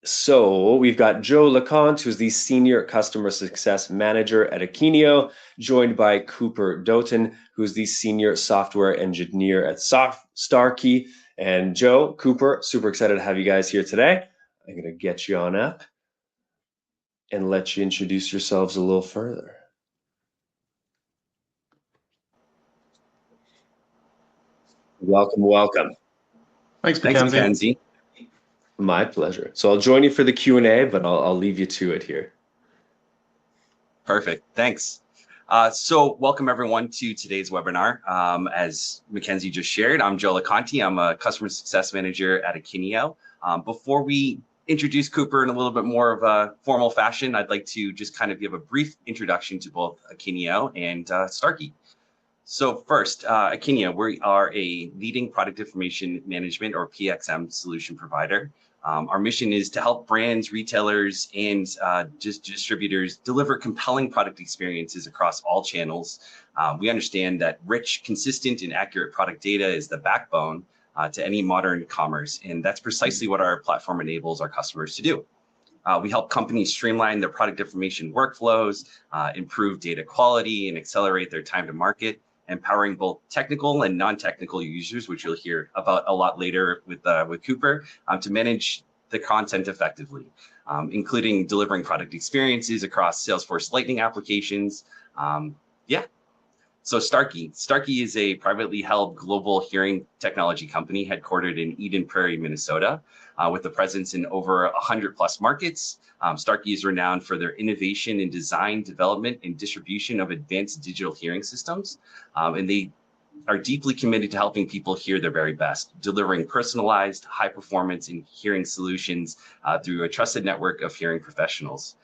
So we've got Joe LeConte, who's the Senior Customer Success Manager at Akeneo, joined by Cooper Doughton, who's the Senior Software Engineer at Starkey. And Joe, Cooper, super excited to have you guys here today. I'm going to get you on up and let you introduce yourselves a little further. Welcome, welcome. Thanks, Mackenzie. My pleasure. So I'll join you for the Q&A, but I'll leave you to it here. Perfect. Thanks. So welcome everyone to today's webinar. As Mackenzie just shared, I'm Joe LeConte. I'm a customer success manager at Akeneo. Before we introduce Cooper in a little bit more of a formal fashion, I'd like to just kind of give a brief introduction to both Akeneo and Starkey. So first, Akeneo, we are a leading product information management or PXM solution provider. Our mission is to help brands, retailers, and distributors deliver compelling product experiences across all channels. We understand that rich, consistent, and accurate product data is the backbone to any modern commerce, and that's precisely what our platform enables our customers to do. We help companies streamline their product information workflows, improve data quality, and accelerate their time to market, empowering both technical and non-technical users, which you'll hear about a lot later with Cooper, to manage the content effectively, including delivering product experiences across Salesforce Lightning applications. So Starkey is a privately held global hearing technology company headquartered in Eden Prairie, Minnesota, with a presence in over 100 plus markets. Starkey is renowned for their innovation in design, development, and distribution of advanced digital hearing systems. And they are deeply committed to helping people hear their very best, delivering personalized, high performance and hearing solutions through a trusted network of hearing professionals.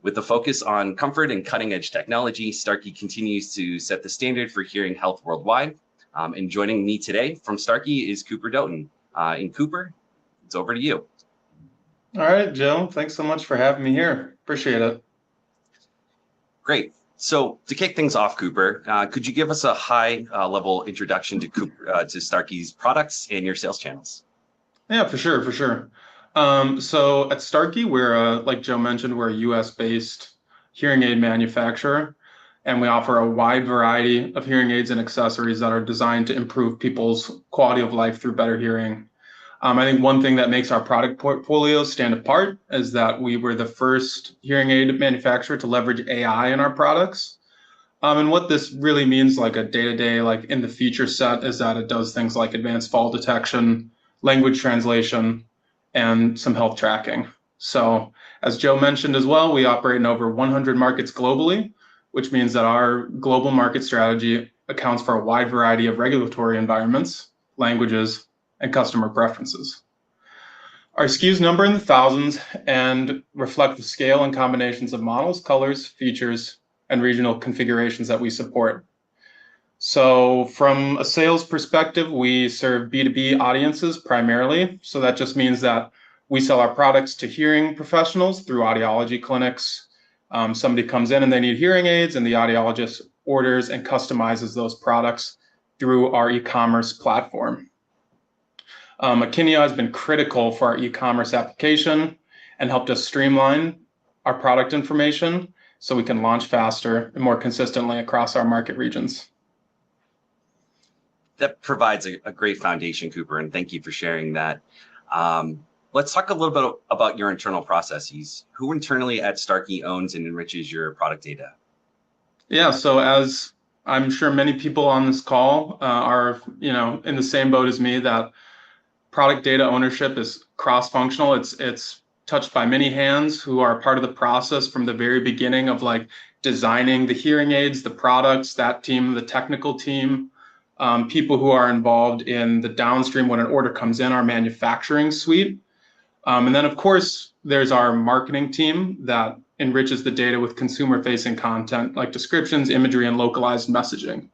With the focus on comfort and cutting edge technology, Starkey continues to set the standard for hearing health worldwide. And joining me today from Starkey is Cooper Doughton. And Cooper, it's over to you. All right, Joe, thanks so much for having me here. Appreciate it. Great. So to kick things off, Cooper, could you give us a high level introduction to Starkey's products and your sales channels? Yeah, for sure. So at Starkey, we're, like Joe mentioned, we're a US-based hearing aid manufacturer, and we offer a wide variety of hearing aids and accessories that are designed to improve people's quality of life through better hearing. I think one thing that makes our product portfolio stand apart is that we were the first hearing aid manufacturer to leverage AI in our products. And what this really means, like a day-to-day, like in the feature set, is that it does things like advanced fall detection, language translation, and some health tracking. So as Joe mentioned as well, we operate in over 100 markets globally, which means that our global market strategy accounts for a wide variety of regulatory environments, languages, and customer preferences. Our SKUs number in the thousands and reflect the scale and combinations of models, colors, features, and regional configurations that we support. So from a sales perspective, we serve B2B audiences primarily. So that just means that we sell our products to hearing professionals through audiology clinics. Somebody comes in and they need hearing aids, and the audiologist orders and customizes those products through our e-commerce platform. Akeneo has been critical for our e-commerce application and helped us streamline our product information so we can launch faster and more consistently across our market regions. That provides a great foundation, Cooper, and thank you for sharing that. Let's talk a little bit about your internal processes. Who internally at Starkey owns and enriches your product data? Yeah, so as I'm sure many people on this call are, in the same boat as me, that product data ownership is cross-functional. It's touched by many hands who are part of the process from the very beginning of like designing the hearing aids, the products, that team, the technical team, people who are involved in the downstream when an order comes in, our manufacturing suite. And then, of course, there's our marketing team that enriches the data with consumer-facing content like descriptions, imagery, and localized messaging.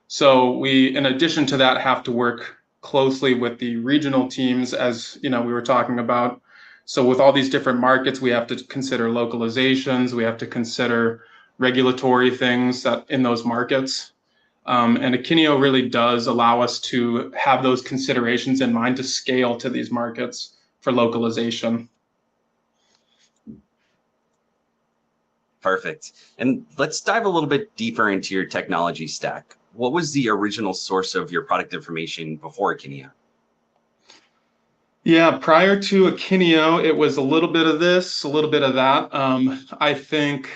So we, in addition to that, have to work closely with the regional teams, as we were talking about. So with all these different markets, we have to consider localizations, we have to consider regulatory things that in those markets. And Akeneo really does allow us to have those considerations in mind to scale to these markets for localization. Perfect. And let's dive a little bit deeper into your technology stack. What was the original source of your product information before Akeneo? Yeah, prior to Akeneo, it was a little bit of this, a little bit of that. I think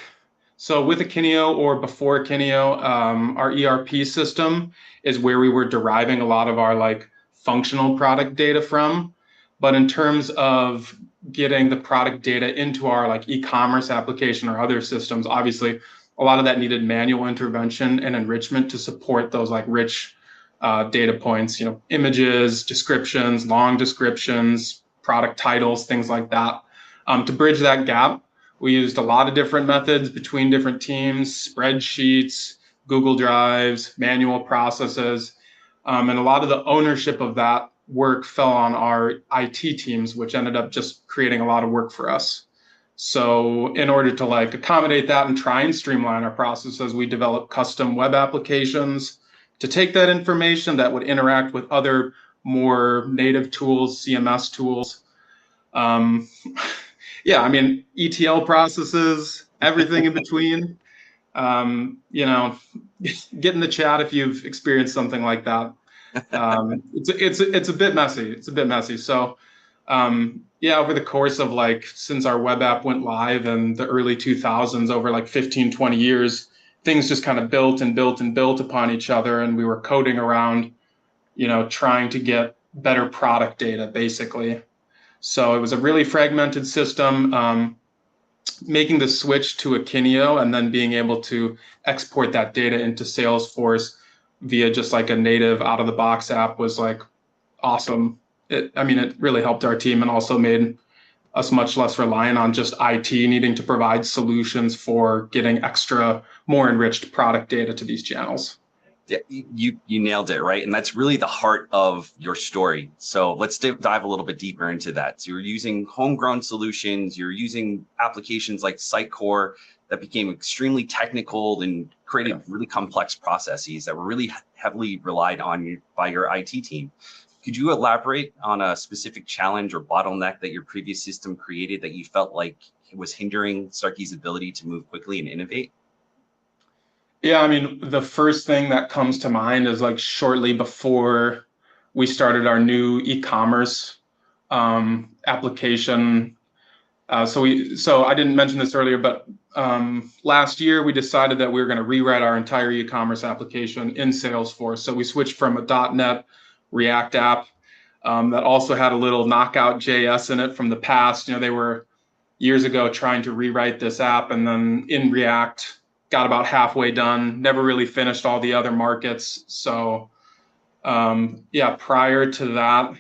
so with Akeneo or before Akeneo, our ERP system is where we were deriving a lot of our like functional product data from. But in terms of getting the product data into our like e-commerce application or other systems, obviously a lot of that needed manual intervention and enrichment to support those like rich data points, images, descriptions, long descriptions, product titles, things like that. To bridge that gap, we used a lot of different methods between different teams, spreadsheets, Google Drives, manual processes, and a lot of the ownership of that work fell on our IT teams, which ended up just creating a lot of work for us. So in order to like accommodate that and try and streamline our processes, we developed custom web applications to take that information that would interact with other more native tools, CMS tools. Um, yeah, I mean, ETL processes, everything in between. Get in the chat if you've experienced something like that. It's a bit messy. It's a bit messy. So yeah, over the course of like since our web app went live in the early 2000s, over like 15, 20 years, things just kind of built and built and built upon each other, and we were coding around, trying to get better product data, basically. So it was a really fragmented system. Making the switch to Akeneo and then being able to export that data into Salesforce via just like a native out-of-the-box app was like awesome. It really helped our team and also made us much less reliant on just IT needing to provide solutions for getting extra, more enriched product data to these channels. Yeah, you nailed it, right? And that's really the heart of your story. So let's dive a little bit deeper into that. So you're using homegrown solutions, you're using applications like Sitecore that became extremely technical and created really complex processes that were really heavily relied on by your IT team. Could you elaborate on a specific challenge or bottleneck that your previous system created that you felt like it was hindering Starkey's ability to move quickly and innovate? Yeah, I mean, the first thing that comes to mind is like shortly before we started our new e-commerce application. So I didn't mention this earlier, but last year we decided that we were going to rewrite our entire e-commerce application in Salesforce. So we switched from a .NET React app that also had a little knockout JS in it from the past. They were years ago trying to rewrite this app, and then in React got about halfway done, never really finished all the other markets. So yeah, prior to that,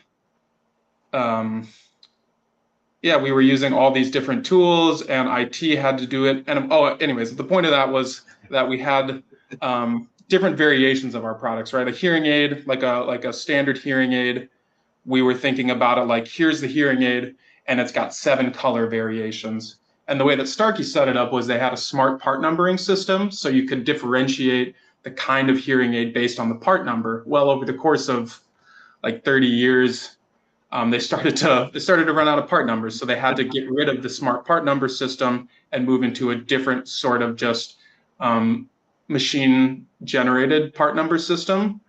yeah, we were using all these different tools and IT had to do it. And anyways, the point of that was that we had different variations of our products, right? A hearing aid, like a standard hearing aid, we were thinking about it like, here's the hearing aid, and it's got 7 color variations. And the way that Starkey set it up was they had a smart part numbering system, so you could differentiate the kind of hearing aid based on the part number. Well, over the course of like 30 years, they started to run out of part numbers, so they had to get rid of the smart part number system and move into a different sort of just machine generated part number system.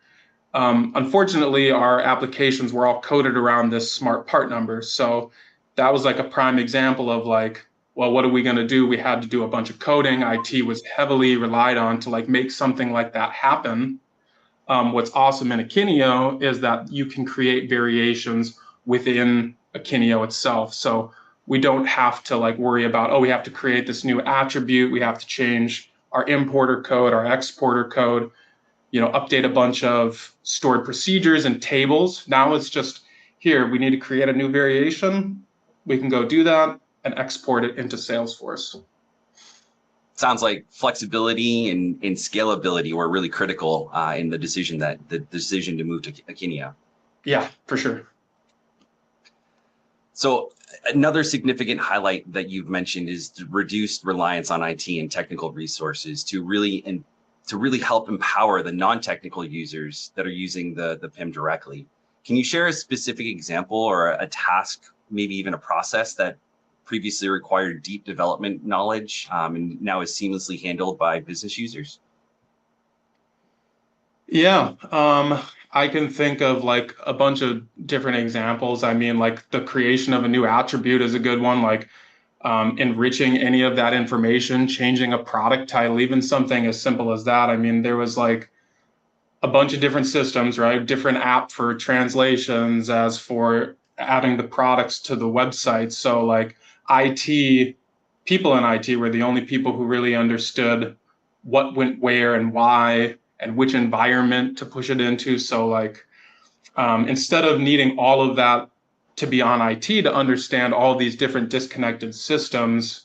Unfortunately, our applications were all coded around this smart part number, so that was like a prime example of like, well, what are we going to do? We had to do a bunch of coding. IT was heavily relied on to like make something like that happen. What's awesome in Akeneo is that you can create variations within Akeneo itself. So we don't have to like worry about, oh, we have to create this new attribute. We have to change our importer code, our exporter code, update a bunch of stored procedures and tables. Now it's just here, we need to create a new variation. We can go do that and export it into Salesforce. Sounds like flexibility and scalability were really critical in the decision to move to Akeneo. Yeah, for sure. So another significant highlight that you've mentioned is the reduced reliance on IT and technical resources to really help empower the non-technical users that are using the PIM directly. Can you share a specific example or a task, maybe even a process that previously required deep development knowledge and now is seamlessly handled by business users? Yeah, I can think of like a bunch of different examples. I mean, like the creation of a new attribute is a good one, like enriching any of that information, changing a product title, even something as simple as that. I mean, there was like a bunch of different systems, right? Different app for translations as for adding the products to the website. So like IT, people in IT were the only people who really understood what went where and why and which environment to push it into. So like instead of needing all of that to be on IT to understand all these different disconnected systems,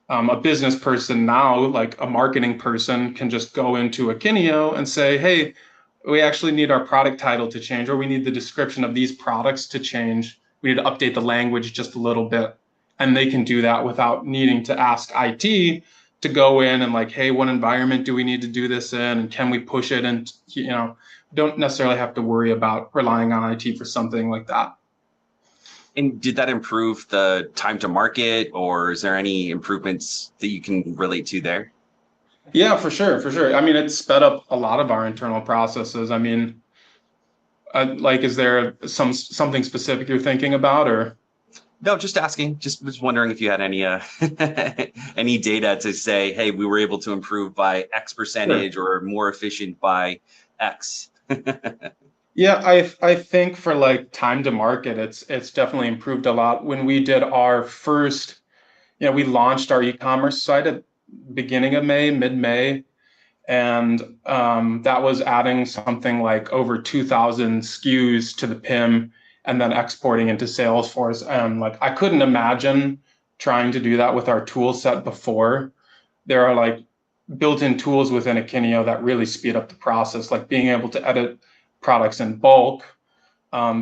a business person now, like a marketing person, can just go into Akeneo and say, hey, we actually need our product title to change, or we need the description of these products to change. We need to update the language just a little bit. And they can do that without needing to ask IT to go in and like, hey, what environment do we need to do this in? And can we push it? And, don't necessarily have to worry about relying on IT for something like that. And did that improve the time to market, or is there any improvements that you can relate to there? Yeah, for sure, for sure. I mean, it sped up a lot of our internal processes. I mean, like, is there something specific you're thinking about, or? No, just asking. Just was wondering if you had any any data to say, hey, we were able to improve by X percentage or more efficient by X. Yeah, I think for like time to market, it's definitely improved a lot. When we did our first, we launched our e-commerce site at beginning of May, mid-May, and that was adding something like over 2,000 SKUs to the PIM and then exporting into Salesforce. And like I couldn't imagine trying to do that with our tool set before. There are like built-in tools within Akeneo that really speed up the process, like being able to edit products in bulk,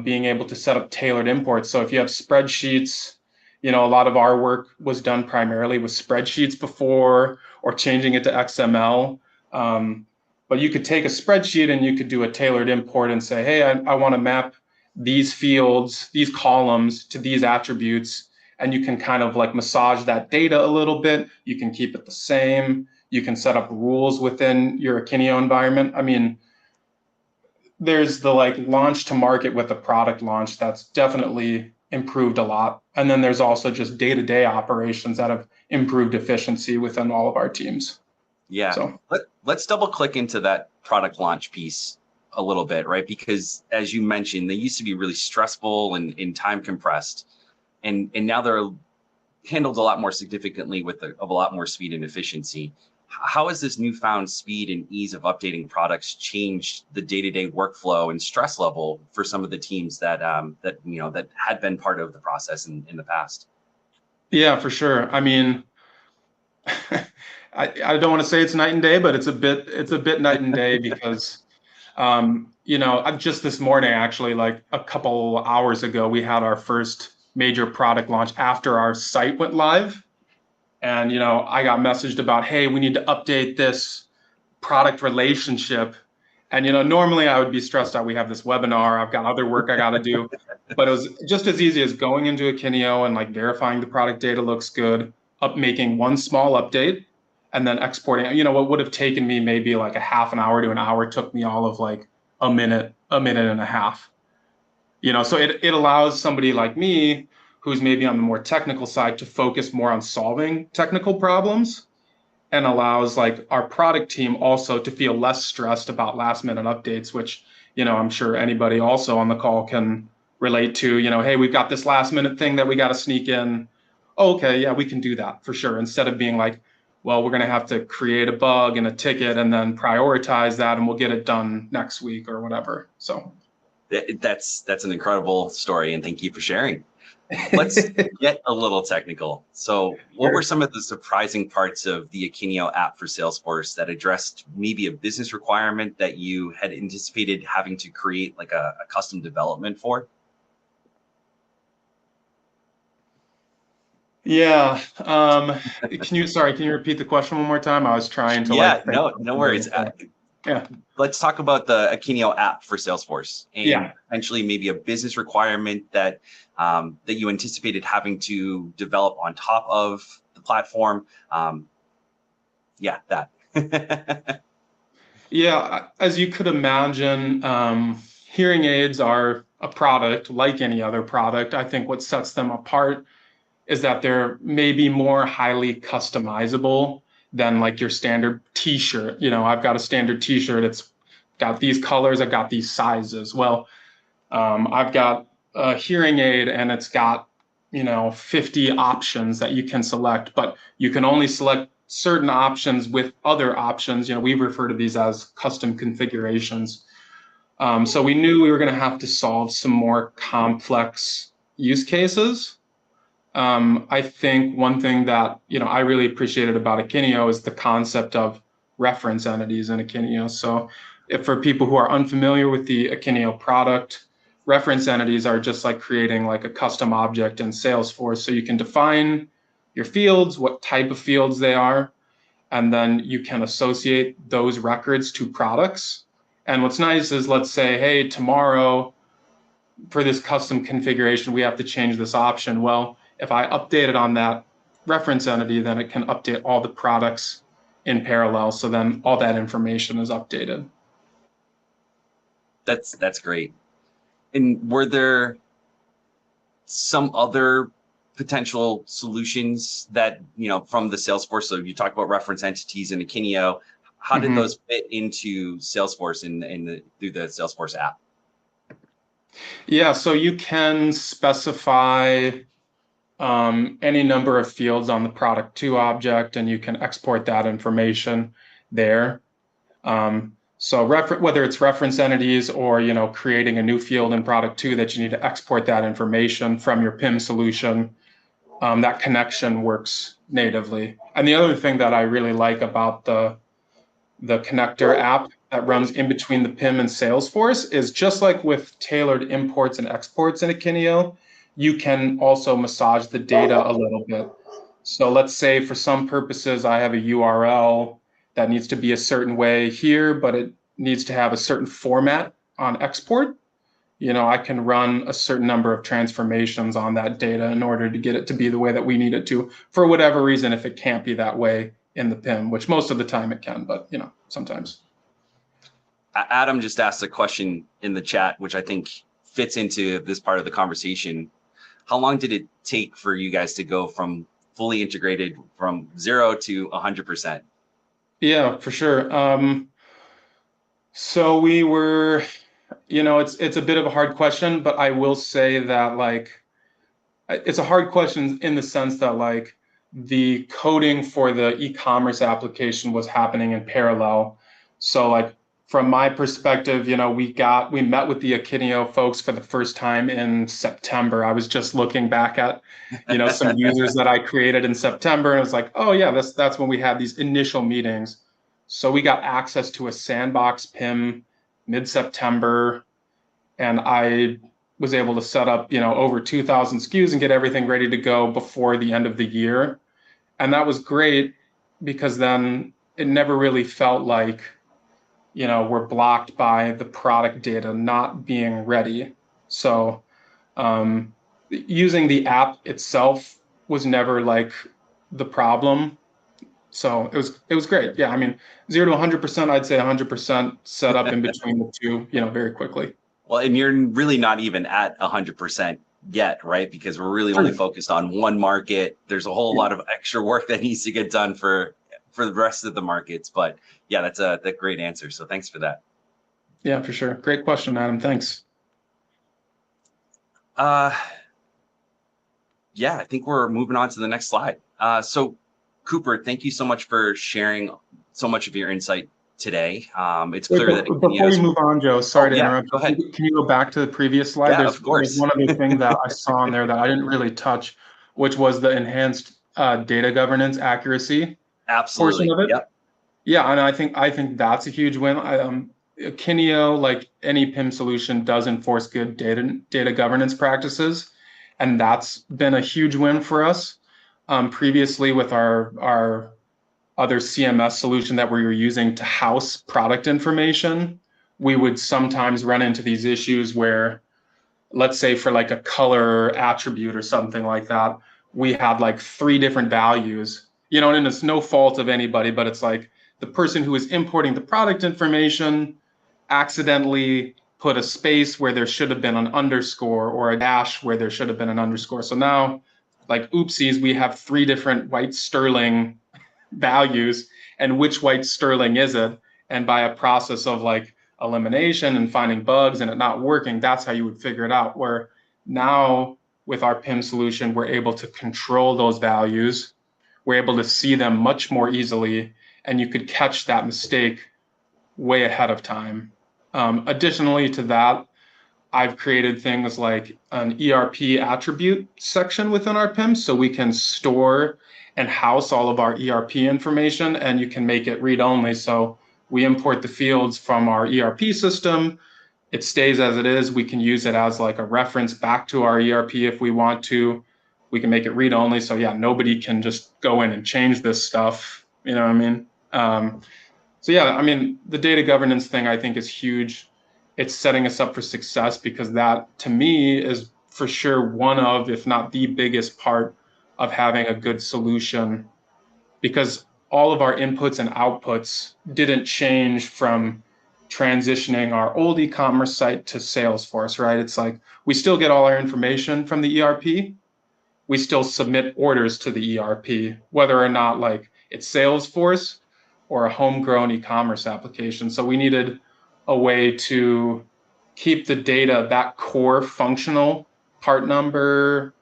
being able to set up tailored imports. So if you have spreadsheets, a lot of our work was done primarily with spreadsheets before or changing it to XML. But you could take a spreadsheet and you could do a tailored import and say, hey, I want to map these fields, these columns to these attributes. And you can kind of like massage that data a little bit. You can keep it the same. You can set up rules within your Akeneo environment. I mean, there's the like launch to market with the product launch that's definitely improved a lot. And then there's also just day-to-day operations that have improved efficiency within all of our teams. Yeah. So let's double click into that product launch piece a little bit, right? Because as you mentioned, they used to be really stressful and time compressed. And now they're handled a lot more significantly with a lot more speed and efficiency. How has this newfound speed and ease of updating products changed the day-to-day workflow and stress level for some of the teams that had been part of the process in the past? Yeah, for sure. I mean, I don't want to say it's night and day, but it's a bit night and day because just this morning, actually, like a couple hours ago, we had our first major product launch after our site went live. And, I got messaged about, hey, we need to update this product relationship. And, normally I would be stressed out. We have this webinar. I've got other work I got to do. But it was just as easy as going into Akeneo and like verifying the product data looks good, making one small update, and then exporting. What would have taken me maybe like a half an hour to an hour took me all of like a minute and a half. So it allows somebody like me who's maybe on the more technical side to focus more on solving technical problems, and allows like our product team also to feel less stressed about last minute updates, which, I'm sure anybody also on the call can relate to, hey, we've got this last minute thing that we got to sneak in. Oh, okay, yeah, we can do that for sure. Instead of being like, well, we're going to have to create a bug and a ticket and then prioritize that and we'll get it done next week or whatever. So that's an incredible story, and thank you for sharing. Let's get a little technical. So what were some of the surprising parts of the Akeneo app for Salesforce that addressed maybe a business requirement that you had anticipated having to create like a custom development for? Yeah. Can you repeat the question one more time? I was trying to no worries. Yeah. Let's talk about the Akeneo app for Salesforce and Yeah. potentially maybe a business requirement that that you anticipated having to develop on top of the platform. Yeah, that. Yeah, as you could imagine, hearing aids are a product like any other product. I think what sets them apart is that they're maybe more highly customizable than like your standard t-shirt. I've got a standard t-shirt, it's got these colors, I've got these sizes. Well, I've got a hearing aid and it's got 50 options that you can select, but you can only select certain options with other options. We refer to these as custom configurations. So we knew we were going to have to solve some more complex use cases. I think one thing that I really appreciated about Akeneo is the concept of reference entities in Akeneo. So if for people who are unfamiliar with the Akeneo product, reference entities are just like creating like a custom object in Salesforce. So you can define your fields, what type of fields they are, and then you can associate those records to products. And what's nice is, let's say, hey, tomorrow for this custom configuration, we have to change this option. Well, if I update it on that reference entity, then it can update all the products in parallel. So then all that information is updated. That's great. And were there some other potential solutions that, from the Salesforce? So you talk about reference entities in Akeneo. How did those fit into Salesforce through the Salesforce app? Yeah, so you can specify any number of fields on the product to object, and you can export that information there. So whether it's reference entities or creating a new field in product 2 that you need to export that information from your PIM solution, that connection works natively. And the other thing that I really like about the connector app that runs in between the PIM and Salesforce is, just like with tailored imports and exports in Akeneo, you can also massage the data a little bit. So let's say for some purposes, I have a URL that needs to be a certain way here, but it needs to have a certain format on export. I can run a certain number of transformations on that data in order to get it to be the way that we need it to, for whatever reason, if it can't be that way in the PIM, which most of the time it can, but sometimes. Adam just asked a question in the chat, which I think fits into this part of the conversation. How long did it take for you guys to go from fully integrated from 0 to 100%? Yeah, for sure. So we were, it's a bit of a hard question, but I will say that it's a hard question in the sense that the coding for the e-commerce application was happening in parallel. So from my perspective, we met with the Akeneo folks for the first time in September. I was just looking back at, some users that I created in September, and I was like, oh yeah, that's when we had these initial meetings. So we got access to a sandbox PIM mid-September, and I was able to set up, over 2,000 SKUs and get everything ready to go before the end of the year. And that was great because then it never really felt like, we're blocked by the product data not being ready. So using the app itself was never the problem. So it was great. Yeah, I mean, 0 to 100%, I'd say 100% set up in between the two, very quickly. Well, and you're really not even at 100% yet, right? Because we're really only focused on one market. There's a whole lot of extra work that needs to get done for the rest of the markets. But yeah, that's a great answer. So thanks for that. Yeah, for sure. Great question, Adam. Thanks. Yeah, I think we're moving on to the next slide. So Cooper, thank you so much for sharing so much of your insight today. It's clear that before we move on, Joe, sorry to interrupt. Go ahead. Can you go back to the previous slide? Yeah, of course. There's one other thing that I saw in there that I didn't really touch, which was the enhanced data governance accuracy. Absolutely. Portion of it. Yep. Yeah, and I think that's a huge win. Akeneo, like any PIM solution, does enforce good data governance practices, and that's been a huge win for us. Previously, with our other CMS solution that we were using to house product information, we would sometimes run into these issues where, let's say for like a color attribute or something like that, we had like 3 different values, and it's no fault of anybody, but it's like the person who is importing the product information accidentally put a space where there should have been an underscore or a dash where there should have been an underscore. So now, like, oopsies, we have 3 different white sterling values, and which white sterling is it? And by a process of like elimination and finding bugs and it not working, that's how you would figure it out. Where now with our PIM solution, we're able to control those values. We're able to see them much more easily, and you could catch that mistake way ahead of time. Additionally to that, I've created things like an ERP attribute section within our PIM, so we can store and house all of our ERP information, and you can make it read-only. So we import the fields from our ERP system. It stays as it is. We can use it as like a reference back to our ERP if we want to. We can make it read-only. So yeah, nobody can just go in and change this stuff. You know what I mean? So yeah, I mean, the data governance thing I think is huge. It's setting us up for success, because that to me is for sure one of, if not the biggest part of having a good solution, because all of our inputs and outputs didn't change from transitioning our old e-commerce site to Salesforce, right? It's like we still get all our information from the ERP. We still submit orders to the ERP, whether or not like it's Salesforce or a homegrown e-commerce application. So we needed a way to keep the data, that core functional part number,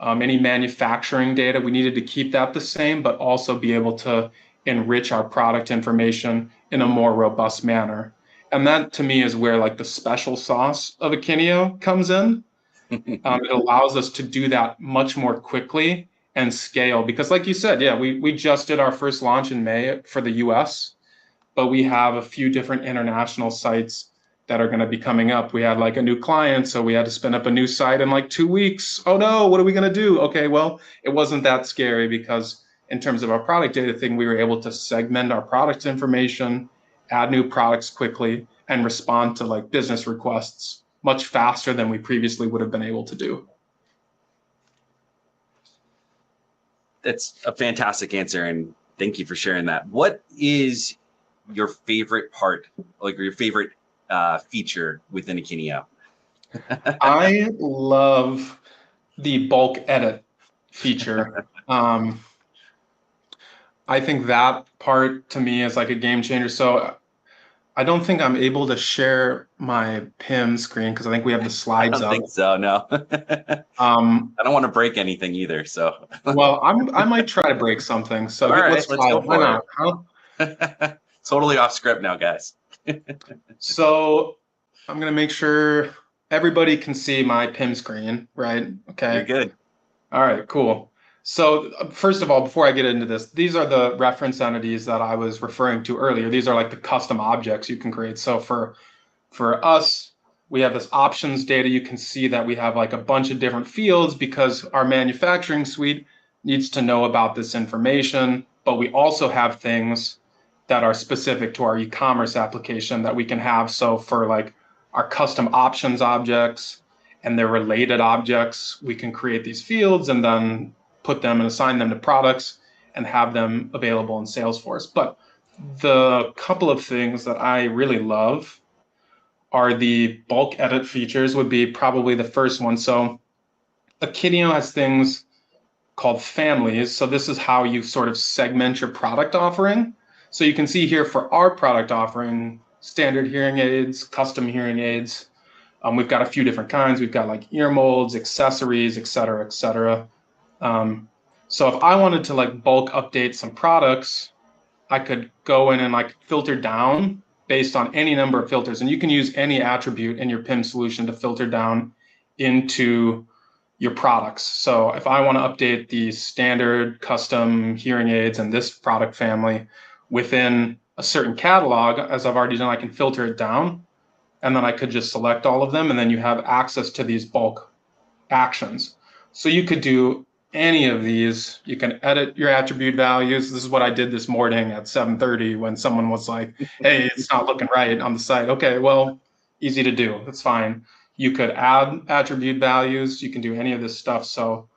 any manufacturing data, we needed to keep that the same, but also be able to enrich our product information in a more robust manner. And that to me is where like the special sauce of Akeneo comes in. It allows us to do that much more quickly and scale, because like you said, yeah, we just did our first launch in May for the US, but we have a few different international sites that are going to be coming up. We had like a new client, so we had to spin up a new site in like 2 weeks. Oh no, what are we going to do? Okay, well, it wasn't that scary, because in terms of our product data thing, we were able to segment our product information, add new products quickly, and respond to like business requests much faster than we previously would have been able to do. That's a fantastic answer, and thank you for sharing that. What is your favorite part, like your favorite feature within Akeneo? I love the bulk edit feature. I think that part to me is like a game changer. So I don't think I'm able to share my PIM screen because I think we have the slides up. I don't think so, no. I don't want to break anything either, so. Well, I might try to break something. So all right, let's go why for not? it. Huh? Totally off script now, guys. So I'm gonna make sure everybody can see my PIM screen, right? Okay. You're good. All right, cool. So first of all, before I get into this, these are the reference entities that I was referring to earlier. These are like the custom objects you can create. So for us, we have this options data. You can see that we have like a bunch of different fields because our manufacturing suite needs to know about this information, but we also have things that are specific to our e-commerce application that we can have. So for like our custom options objects and their related objects, we can create these fields and then put them and assign them to products and have them available in Salesforce. But the couple of things that I really love are the bulk edit features would be probably the first one. So Akeneo has things called families. So this is how you sort of segment your product offering. So you can see here for our product offering, standard hearing aids, custom hearing aids. We've got a few different kinds. We've got like ear molds, accessories, et cetera, et cetera. So if I wanted to like bulk update some products, I could go in and like filter down based on any number of filters. And you can use any attribute in your PIM solution to filter down into your products. So if I want to update the standard custom hearing aids and this product family within a certain catalog, as I've already done, I can filter it down, and then I could just select all of them, and then you have access to these bulk actions. So you could do any of these. You can edit your attribute values. This is what I did this morning at 7:30 when someone was like, hey, it's not looking right on the site. Okay, well, easy to do. That's fine. You could add attribute values. You can do any of this stuff. So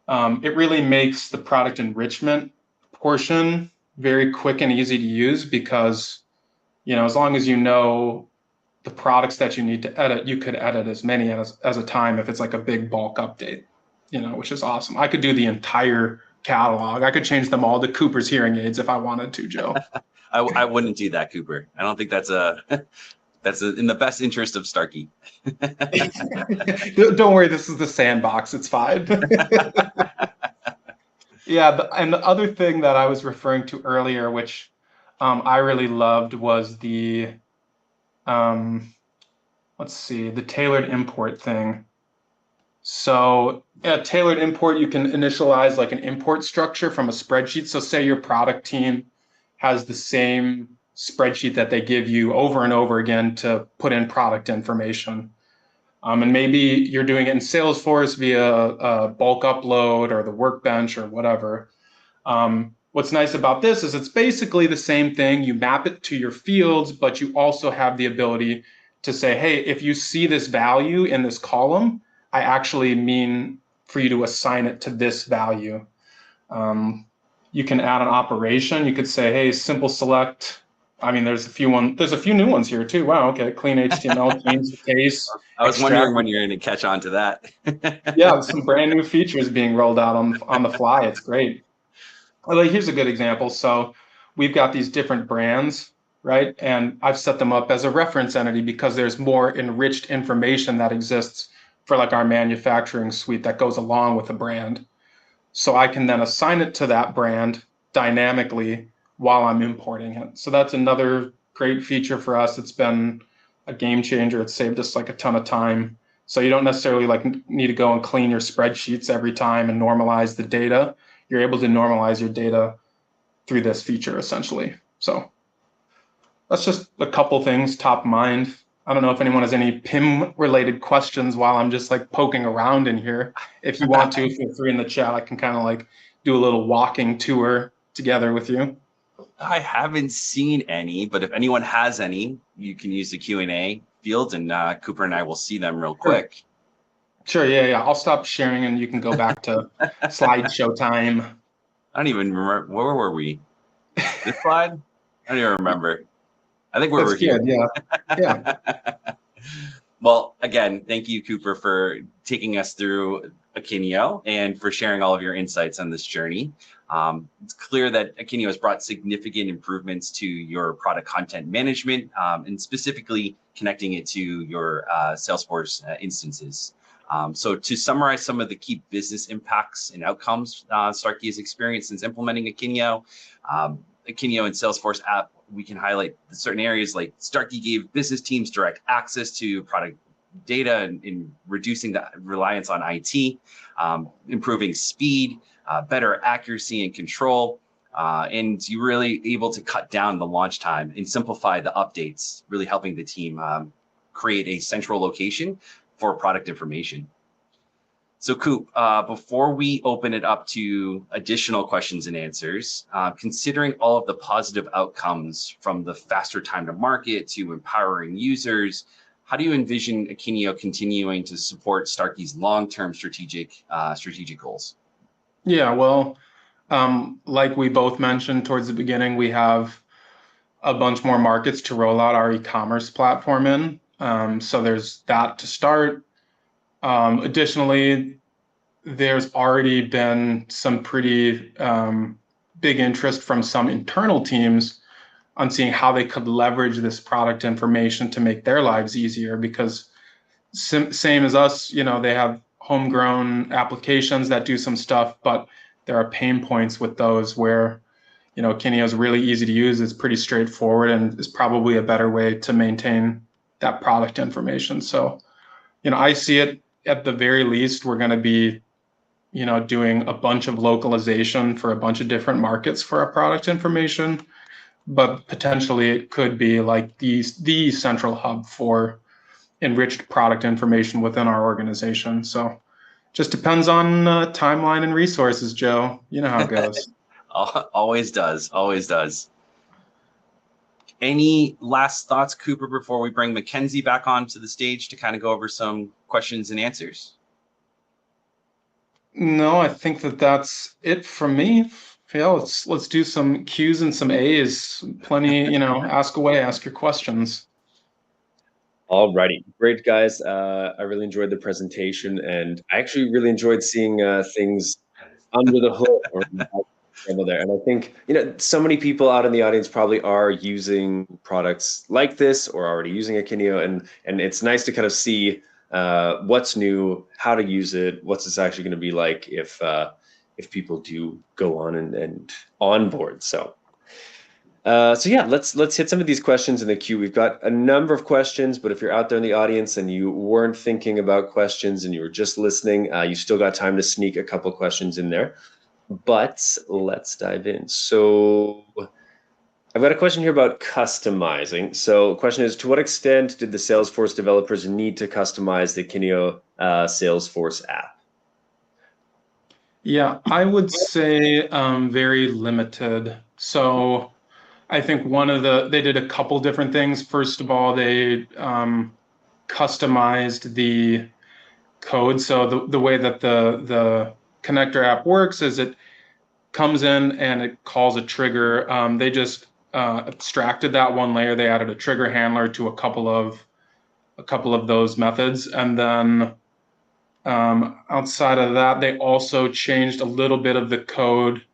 it really makes the product enrichment portion very quick and easy to use because, as long as you know the products that you need to edit, you could edit as many as a time if it's like a big bulk update, which is awesome. I could do the entire catalog. I could change them all to Cooper's hearing aids if I wanted to, Joe. I wouldn't do that, Cooper. I don't think that's in the best interest of Starkey. Don't worry, this is the sandbox. It's fine. Yeah, and the other thing that I was referring to earlier, which I really loved, was the the tailored import thing. So tailored import, you can initialize like an import structure from a spreadsheet. So say your product team has the same spreadsheet that they give you over and over again to put in product information. And maybe you're doing it in Salesforce via a bulk upload or the workbench or whatever. What's nice about this is it's basically the same thing. You map it to your fields, but you also have the ability to say, hey, if you see this value in this column, I actually mean for you to assign it to this value. You can add an operation. You could say, hey, simple select. I mean, there's a few new ones here too. Wow, okay, clean HTML, change the case. I was wondering when you're going to catch on to that. Yeah, some brand new features being rolled out on the fly. It's great. Well, here's a good example. So we've got these different brands, right? And I've set them up as a reference entity because there's more enriched information that exists for like our manufacturing suite that goes along with the brand. So I can then assign it to that brand dynamically while I'm importing it. So that's another great feature for us. It's been a game changer. It's saved us like a ton of time. So you don't necessarily like need to go and clean your spreadsheets every time and normalize the data. You're able to normalize your data through this feature essentially. So that's just a couple things top of mind. I don't know if anyone has any PIM related questions while I'm just like poking around in here. If you want to, feel free in the chat. I can kind of like do a little walking tour together with you. I haven't seen any, but if anyone has any, you can use the Q&A field and Cooper and I will see them real quick. Sure, yeah. I'll stop sharing and you can go back to slideshow time. I don't even remember. Where were we? This slide? I don't even remember. I think we were here. Yeah. Well, again, thank you, Cooper, for taking us through Akeneo and for sharing all of your insights on this journey. It's clear that Akeneo has brought significant improvements to your product content management and specifically connecting it to your Salesforce instances. So to summarize some of the key business impacts and outcomes Starkey has experienced since implementing Akeneo, Akeneo and Salesforce app, we can highlight certain areas like Starkey gave business teams direct access to product data and reducing the reliance on IT, improving speed, better accuracy and control, and you're really able to cut down the launch time and simplify the updates, really helping the team create a central location for product information. So Coop, before we open it up to additional questions and answers, considering all of the positive outcomes from the faster time to market to empowering users, how do you envision Akeneo continuing to support Starkey's long-term strategic goals? Yeah, well, like we both mentioned towards the beginning, we have a bunch more markets to roll out our e-commerce platform in. So there's that to start. Additionally, there's already been some pretty big interest from some internal teams on seeing how they could leverage this product information to make their lives easier, because same as us, they have homegrown applications that do some stuff, but there are pain points with those where, Akeneo is really easy to use. It's pretty straightforward and is probably a better way to maintain that product information. So, I see it at the very least, we're going to be, doing a bunch of localization for a bunch of different markets for our product information, but potentially it could be like the central hub for enriched product information within our organization. So Just depends on timeline and resources, Joe. You know how it goes. Always does. Always does. Any last thoughts, Cooper, before we bring Mackenzie back onto the stage to kind of go over some questions and answers? No, I think that's it from me. Yeah, let's do some Q's and some A's. Plenty, ask away, ask your questions. Alrighty, great guys. I really enjoyed the presentation, and I actually really enjoyed seeing things under the hood or there. And I think so many people out in the audience probably are using products like this or already using Akeneo, and it's nice to kind of see what's new, how to use it, what's this actually going to be like if people do go on and onboard. So yeah, let's hit some of these questions in the queue. We've got a number of questions, but if you're out there in the audience and you weren't thinking about questions and you were just listening, you still got time to sneak a couple questions in there. But let's dive in. So I've got a question here about customizing. So the question is, to what extent did the Salesforce developers need to customize the Akeneo Salesforce app? Yeah, I would say very limited. So I think they did a couple different things. First of all, they customized the code. So the way that the connector app works is it comes in and it calls a trigger. They just abstracted that one layer. They added a trigger handler to a couple of those methods, and then outside of that, they also changed a little bit of the code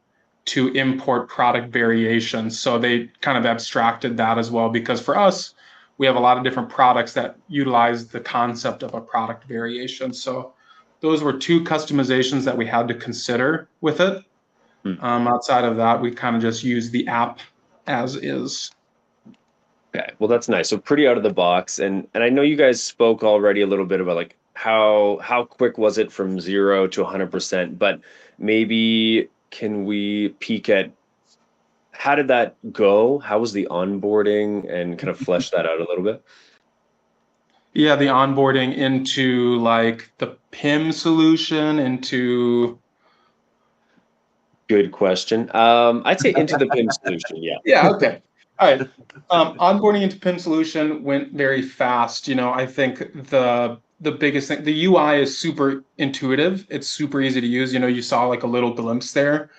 to import product variations. So they kind of abstracted that as well, because for us, we have a lot of different products that utilize the concept of a product variation. So those were two customizations that we had to consider with it. Outside of that, we kind of just use the app as is. Okay, well, that's nice. So pretty out of the box. And I know you guys spoke already a little bit about like how quick was it from 0 to 100%, but maybe can we peek at how did that go? How was the onboarding and kind of flesh that out a little bit? Yeah, the onboarding into like the PIM solution, into Good question. I'd say into the PIM solution, yeah. Yeah, okay. All right. Onboarding into PIM solution went very fast. I think the biggest thing, the UI is super intuitive. It's super easy to use. You saw like a little glimpse there,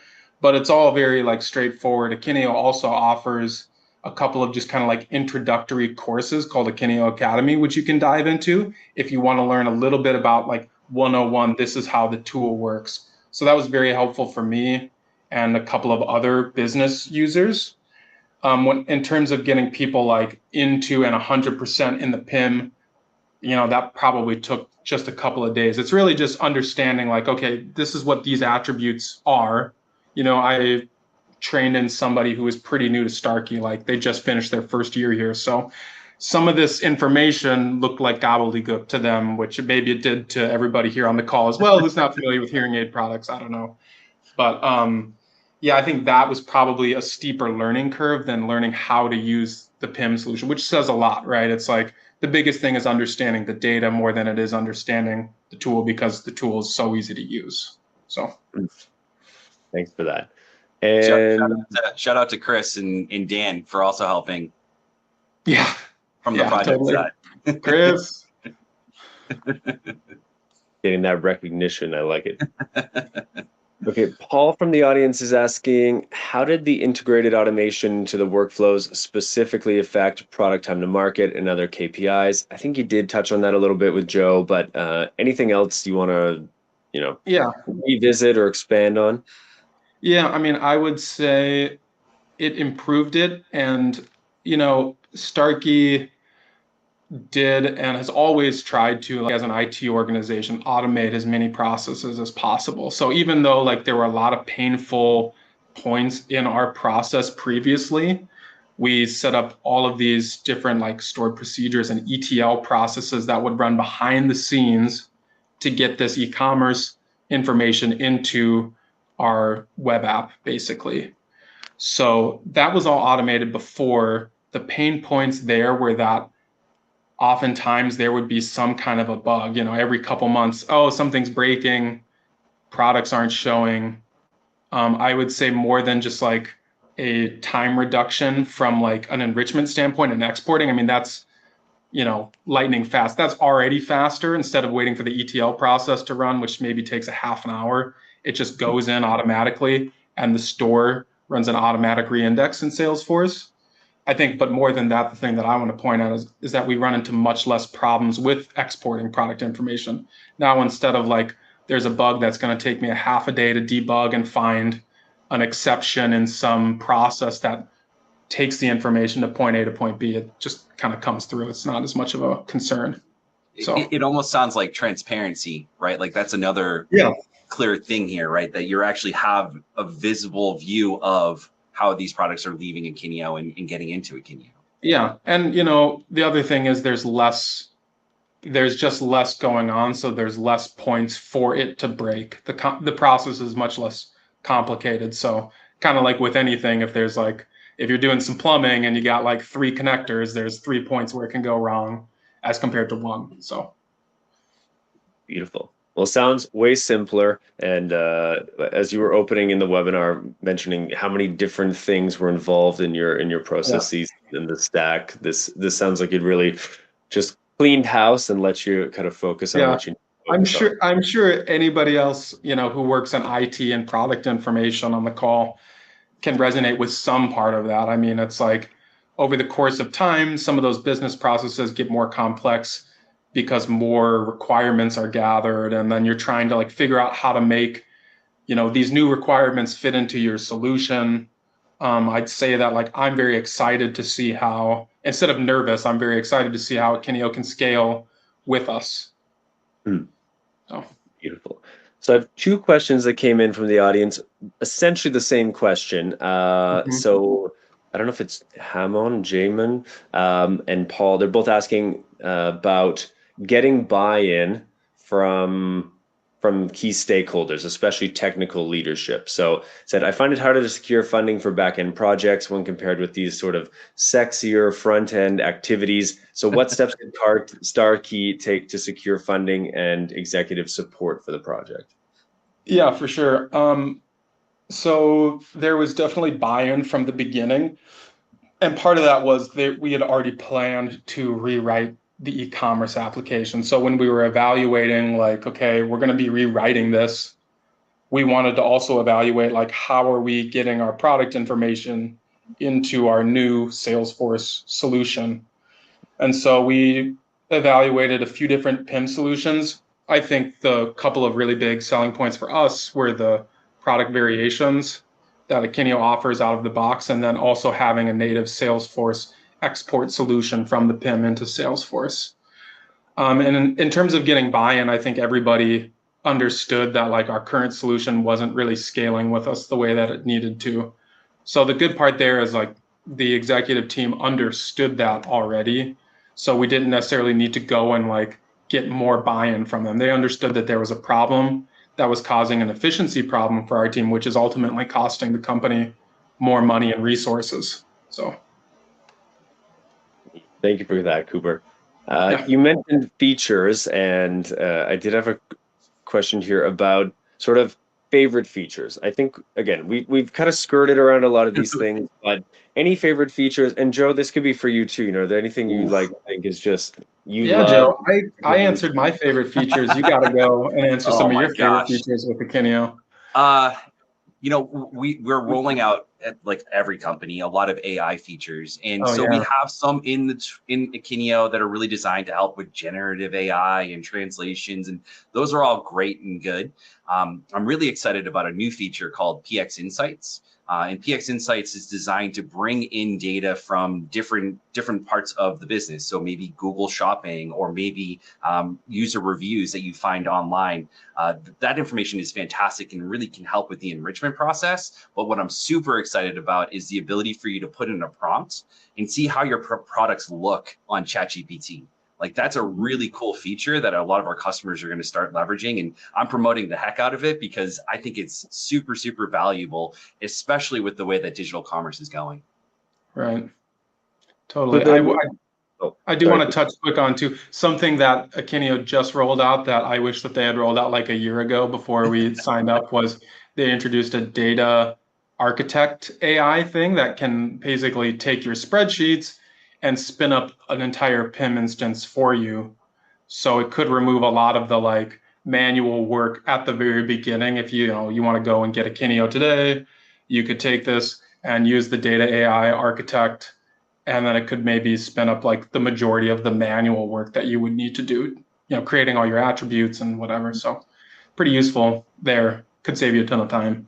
but it's all very like straightforward. Akeneo also offers a couple of just kind of like introductory courses called Akeneo Academy, which you can dive into if you want to learn a little bit about like 101, this is how the tool works. So that was very helpful for me and a couple of other business users. In terms of getting people like into and 100% in the PIM, that probably took just a couple of days. It's really just understanding like, okay, this is what these attributes are. I trained in somebody who was pretty new to Starkey, like they just finished their first year here. So some of this information looked like gobbledygook to them, which maybe it did to everybody here on the call as well who's not familiar with hearing aid products. I don't know. But yeah, I think that was probably a steeper learning curve than learning how to use the PIM solution, which says a lot, right? It's like the biggest thing is understanding the data more than it is understanding the tool, because the tool is so easy to use. So Thanks for that. And shout out to Chris and Dan for also helping. Yeah, from the project side. Chris. Getting that recognition, I like it. Okay, Paul from the audience is asking, how did the integrated automation to the workflows specifically affect product time to market and other KPIs? I think you did touch on that a little bit with Joe, but anything else you want to, revisit or expand on? Yeah, I mean, I would say it improved it, and Starkey did and has always tried to, like, as an IT organization, automate as many processes as possible. So even though like there were a lot of painful points in our process previously, we set up all of these different like stored procedures and ETL processes that would run behind the scenes to get this e-commerce information into our web app, basically. So that was all automated before. The pain points there were that oftentimes there would be some kind of a bug, every couple months. Oh, something's breaking, products aren't showing. I would say more than just like a time reduction from like an enrichment standpoint and exporting. I mean, that's, lightning fast. That's already faster. Instead of waiting for the ETL process to run, which maybe takes a half an hour, it just goes in automatically and the store runs an automatic reindex in Salesforce. I think, but more than that, the thing that I want to point out is that we run into much less problems with exporting product information. Now, instead of like, there's a bug that's going to take me a half a day to debug and find an exception in some process that takes the information to point A to point B, it just kind of comes through. It's not as much of a concern. So it almost sounds like transparency, right? Like that's another clear thing here, right? That you actually have a visible view of how these products are leaving Akeneo and getting into Akeneo. Yeah, and the other thing is there's just less going on, so there's less points for it to break. The process is much less complicated. So kind of like with anything, if you're doing some plumbing and you got like 3 connectors, there's 3 points where it can go wrong as compared to 1. So Beautiful. Well, sounds way simpler. And as you were opening in the webinar, mentioning how many different things were involved in your processes in the stack, this sounds like it really just cleaned house and let you kind of focus on what you need to focus on. I'm sure anybody else who works in IT and product information on the call can resonate with some part of that. I mean, it's like over the course of time, some of those business processes get more complex because more requirements are gathered, and then you're trying to like figure out how to make these new requirements fit into your solution. I'd say that like I'm very excited to see how, instead of nervous, I'm very excited to see how Akeneo can scale with us. So beautiful. So I have 2 questions that came in from the audience, essentially the same question. So I don't know if it's Hamon, Jamin, and Paul. They're both asking about getting buy-in from key stakeholders, especially technical leadership. So said, I find it harder to secure funding for back-end projects when compared with these sort of sexier front-end activities. So what steps did Starkey take to secure funding and executive support for the project? Yeah, for sure. So there was definitely buy-in from the beginning. And part of that was that we had already planned to rewrite the e-commerce application. So when we were evaluating like, okay, we're going to be rewriting this, we wanted to also evaluate like, how are we getting our product information into our new Salesforce solution? And so we evaluated a few different PIM solutions. I think the couple of really big selling points for us were the product variations that Akeneo offers out of the box, and then also having a native Salesforce export solution from the PIM into Salesforce. And in terms of getting buy-in, I think everybody understood that like our current solution wasn't really scaling with us the way that it needed to. So the good part there is like the executive team understood that already. So we didn't necessarily need to go and like get more buy-in from them. They understood that there was a problem that was causing an efficiency problem for our team, which is ultimately costing the company more money and resources. So thank you for that, Cooper. You mentioned features, and I did have a question here about sort of favorite features. I think, again, we've kind of skirted around a lot of these things, but any favorite features? And Joe, this could be for you too. Is there anything you like think is just love? Joe, I answered my favorite features. You got to go and answer some of your favorite features with Akeneo. We're rolling out at like every company a lot of AI features, and we have some in Akeneo that are really designed to help with generative AI and translations, and those are all great and good. I'm really excited about a new feature called PX Insights. And PX Insights is designed to bring in data from different parts of the business. So maybe Google Shopping, or maybe user reviews that you find online. That information is fantastic and really can help with the enrichment process. But what I'm super excited about is the ability for you to put in a prompt and see how your products look on ChatGPT. Like that's a really cool feature that a lot of our customers are going to start leveraging, and I'm promoting the heck out of it because I think it's super, super valuable, especially with the way that digital commerce is going. Right. Totally. I do sorry. want to touch quick on too, something that Akeneo just rolled out that I wish that they had rolled out like a year ago before we signed up was they introduced a data architect AI thing that can basically take your spreadsheets and spin up an entire PIM instance for you. So it could remove a lot of the like manual work at the very beginning. If you know you want to go and get Akeneo today, you could take this and use the data AI architect, and then it could maybe spin up like the majority of the manual work that you would need to do, creating all your attributes and whatever. So pretty useful there. Could save you a ton of time.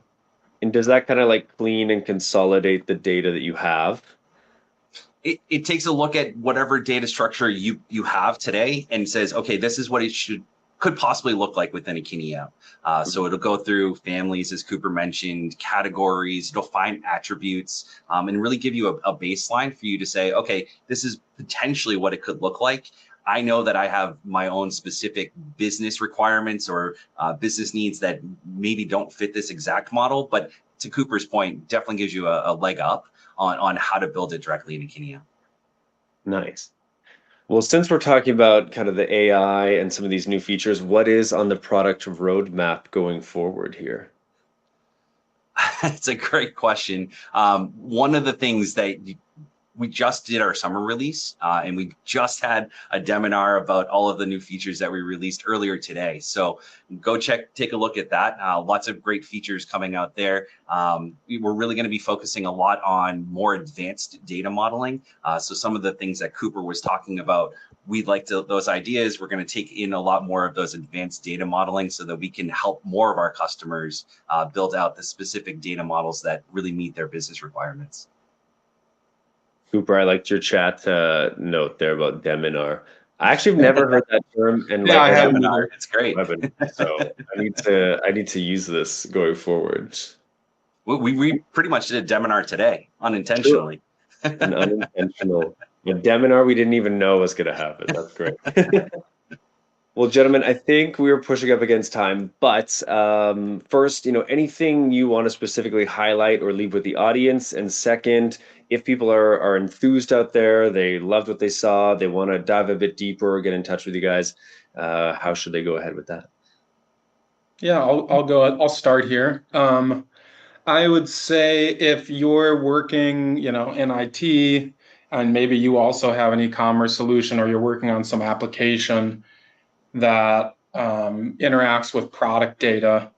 And does that kind of like clean and consolidate the data that you have? It takes a look at whatever data structure you have today and says, okay, this is what it could possibly look like within Akeneo. So it'll go through families, as Cooper mentioned, categories, it'll find attributes, and really give you a baseline for you to say, okay, this is potentially what it could look like. I know that I have my own specific business requirements or business needs that maybe don't fit this exact model, but to Cooper's point, definitely gives you a leg up on how to build it directly in Akeneo. Nice. Well, since we're talking about kind of the AI and some of these new features, what is on the product roadmap going forward here? It's a great question. One of the things that we just did our summer release, and we just had a Deminar about all of the new features that we released earlier today. So go take a look at that. Lots of great features coming out there. We're really going to be focusing a lot on more advanced data modeling. So some of the things that Cooper was talking about, we'd like those ideas. We're going to take in a lot more of those advanced data modeling so that we can help more of our customers build out the specific data models that really meet their business requirements. Cooper, I liked your chat note there about Deminar. I actually have never heard that term, and Yeah, I haven't Deminar, either. it's great. So I need to use this going forward. We pretty much did a Deminar today, unintentionally. An unintentional. A Deminar we didn't even know was going to happen. That's great. Well, gentlemen, I think we were pushing up against time, but first, anything you want to specifically highlight or leave with the audience, and second, if people are enthused out there, they loved what they saw, they want to dive a bit deeper or get in touch with you guys, how should they go ahead with that? Yeah, I'll start here. I would say if you're working, in IT, and maybe you also have an e-commerce solution or you're working on some application that interacts with product data,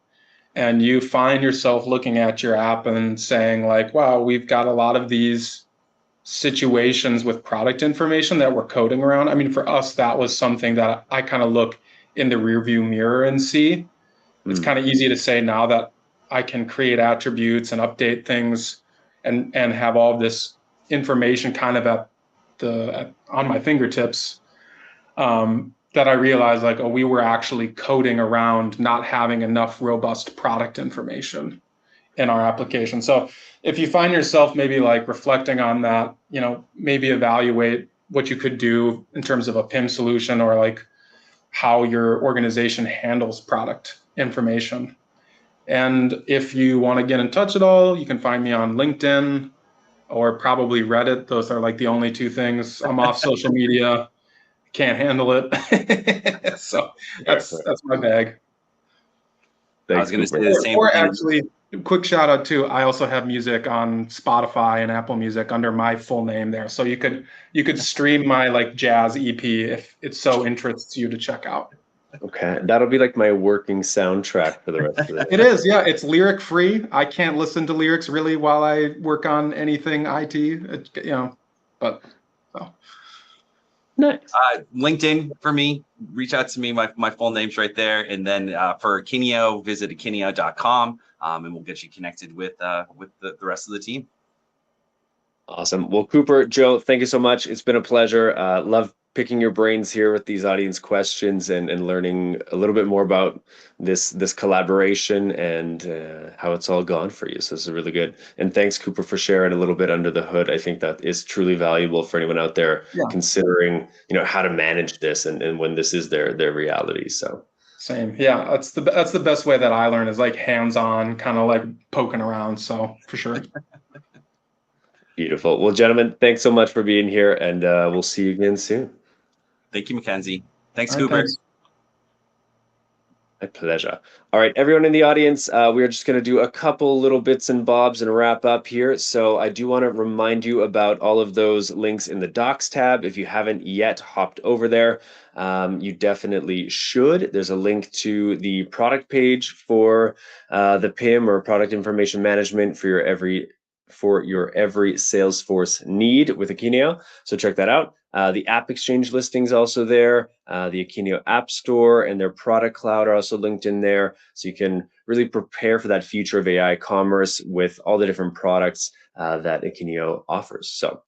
and you find yourself looking at your app and saying like, wow, we've got a lot of these situations with product information that we're coding around. I mean, for us, that was something that I kind of look in the rearview mirror and see. It's kind of easy to say now that I can create attributes and update things and have all this information kind of on my fingertips, that I realized like, oh, we were actually coding around not having enough robust product information in our application. So if you find yourself maybe like reflecting on that, maybe evaluate what you could do in terms of a PIM solution or like how your organization handles product information. And if you want to get in touch at all, you can find me on LinkedIn or probably Reddit. Those are like the only two things. I'm off social media, can't handle it. So that's my bag. I was going to say the same Or thing. actually, quick shout out too, I also have music on Spotify and Apple Music under my full name there. So you could stream my like jazz EP if it so interests you to check out. Okay, that'll be like my working soundtrack for the rest of the day. It is, yeah. It's lyric free. I can't listen to lyrics really while I work on anything IT, but so. Nice. LinkedIn for me, reach out to me. My full name's right there. And then for Akeneo, visit akeneo.com, and we'll get you connected with the rest of the team. Awesome. Well, Cooper, Joe, thank you so much. It's been a pleasure. Love picking your brains here with these audience questions and learning a little bit more about this collaboration and how it's all gone for you. So this is really good. And thanks, Cooper, for sharing a little bit under the hood. I think that is truly valuable for anyone out there considering, how to manage this and when this is their reality. So same. Yeah, that's the best way that I learn is like hands-on, kind of like poking around. So for sure. Beautiful. Well, gentlemen, thanks so much for being here, and we'll see you again soon. Thank you, Mackenzie. Thanks, All right, Cooper. thanks. My pleasure. All right, everyone in the audience, we are just going to do a couple little bits and bobs and wrap up here. So I do want to remind you about all of those links in the Docs tab. If you haven't yet hopped over there, you definitely should. There's a link to the product page for the PIM or product information management for your every Salesforce need with Akeneo. So check that out. The App Exchange listing's also there. The Akeneo App Store and their product cloud are also linked in there. So you can really prepare for that future of AI commerce with all the different products that Akeneo offers. So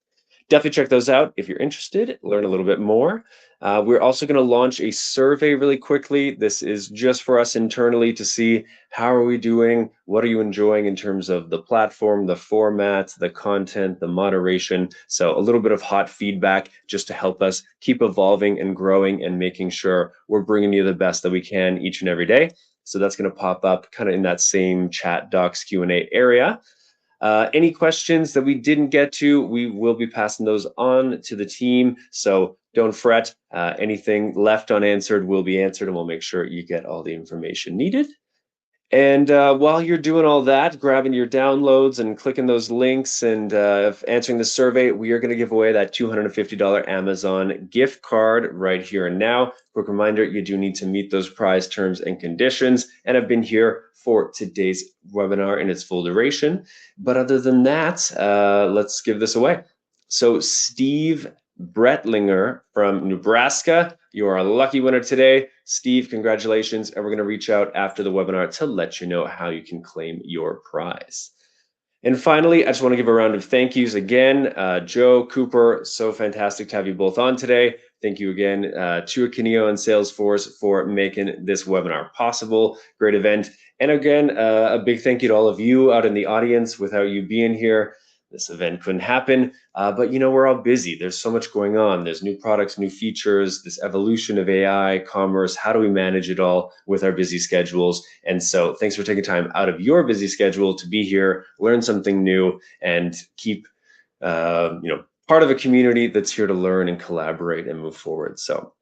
definitely check those out if you're interested, learn a little bit more. We're also going to launch a survey really quickly. This is just for us internally to see how are we doing, what are you enjoying in terms of the platform, the format, the content, the moderation. So a little bit of hot feedback just to help us keep evolving and growing and making sure we're bringing you the best that we can each and every day. So that's going to pop up kind of in that same chat docs Q&A area. Any questions that we didn't get to, we will be passing those on to the team. So don't fret. Anything left unanswered will be answered, and we'll make sure you get all the information needed. And while you're doing all that, grabbing your downloads and clicking those links and answering the survey, we are going to give away that $250 Amazon gift card right here and now. Quick reminder, you do need to meet those prize terms and conditions and have been here for today's webinar in its full duration. But other than that, let's give this away. So Steve Bretlinger from Nebraska, you are a lucky winner today. Steve, congratulations. And we're going to reach out after the webinar to let you know how you can claim your prize. And finally, I just want to give a round of thank yous again. Joe, Cooper, so fantastic to have you both on today. Thank you again to Akeneo and Salesforce for making this webinar possible. Great event. And again, a big thank you to all of you out in the audience. Without you being here, this event couldn't happen. But you know, we're all busy. There's so much going on. There's new products, new features, this evolution of AI, commerce. How do we manage it all with our busy schedules? And so thanks for taking time out of your busy schedule to be here, learn something new, and keep part of a community that's here to learn and collaborate and move forward. So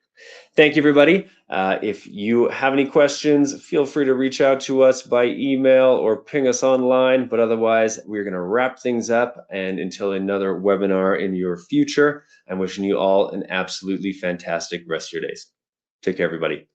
thank you, everybody. If you have any questions, feel free to reach out to us by email or ping us online. But otherwise, we're going to wrap things up. And until another webinar in your future, I'm wishing you all an absolutely fantastic rest of your days. Take care, everybody.